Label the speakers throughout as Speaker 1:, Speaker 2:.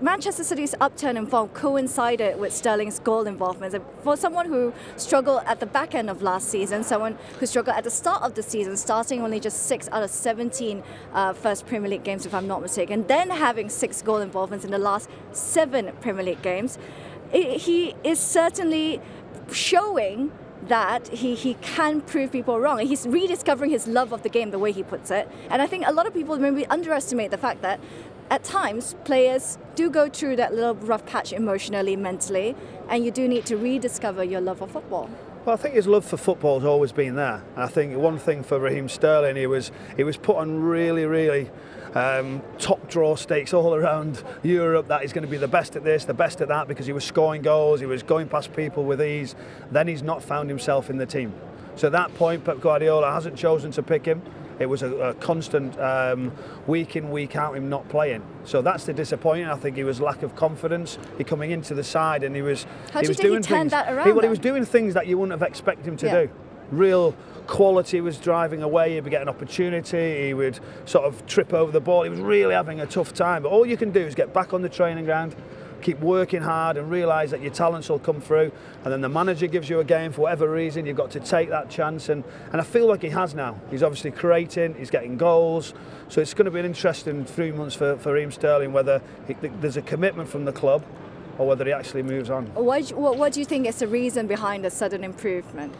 Speaker 1: Manchester City's upturn in form coincided with Sterling's goal involvement. For someone who struggled at the back end of last season, someone who struggled at the start of the season, starting only just 6 out of 17 first Premier League games, if I'm not mistaken, then having 6 goal involvements in the last 7 Premier League games, he is certainly showing that he can prove people wrong. He's rediscovering his love of the game, the way he puts it. And I think a lot of people maybe underestimate the fact that at times players do go through that little rough patch emotionally, mentally, and you do need to rediscover your love of football.
Speaker 2: Well, I think his love for football has always been there. I think one thing for Raheem Sterling, he was put on really top draw stakes all around Europe, that he's going to be the best at this, the best at that, because he was scoring goals, he was going past people with ease. Then he's not found himself in the team. So at that point, Pep Guardiola hasn't chosen to pick him. It was a constant week in, week out him not playing. So that's the disappointing. I think he was lack of confidence. He coming into the side and he was doing things. He was doing things that you wouldn't have expected him to do. Real quality was driving away. He'd be getting opportunity. He would sort of trip over the ball. He was really having a tough time. But all you can do is get back on the training ground, keep working hard and realise that your talents will come through, and then the manager gives you a game for whatever reason, you've got to take that chance, and I feel like he has now. He's obviously creating, he's getting goals, so it's going to be an interesting 3 months for Raheem Sterling, whether there's a commitment from the club or whether he actually moves on.
Speaker 1: What do you think is the reason behind the sudden improvement?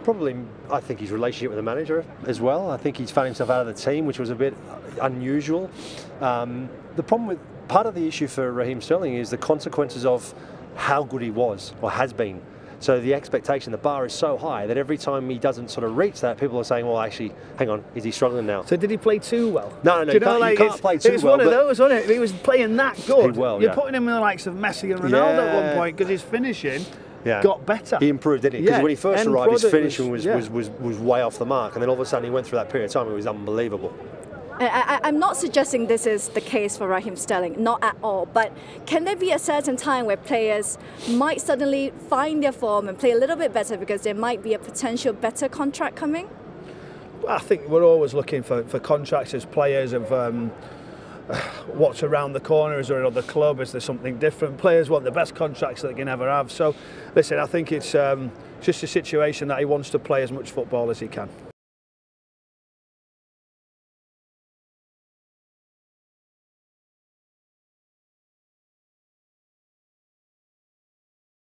Speaker 3: Probably, I think his relationship with the manager as well. I think he's found himself out of the team, which was a bit unusual. The problem with part of the issue for Raheem Sterling is the consequences of how good he was or has been. So the expectation, the bar is so high that every time he doesn't sort of reach that, people are saying, well, actually, hang on, is he struggling now?
Speaker 2: So did he play too well?
Speaker 3: No, you can't play too well.
Speaker 2: It was one of those, wasn't it? He was playing that good.
Speaker 3: Well,
Speaker 2: You're putting him in the likes of Messi and Ronaldo at one point because his finishing got better.
Speaker 3: He improved, didn't he? Because when he first arrived, his finishing was way off the mark, and then all of a sudden he went through that period of time. It was unbelievable.
Speaker 1: I'm not suggesting this is the case for Raheem Sterling, not at all, but can there be a certain time where players might suddenly find their form and play a little bit better because there might be a potential better contract coming?
Speaker 2: I think we're always looking for contracts as players of what's around the corner. Is there another club? Is there something different? Players want the best contracts that they can ever have. So listen, I think it's just a situation that he wants to play as much football as he can.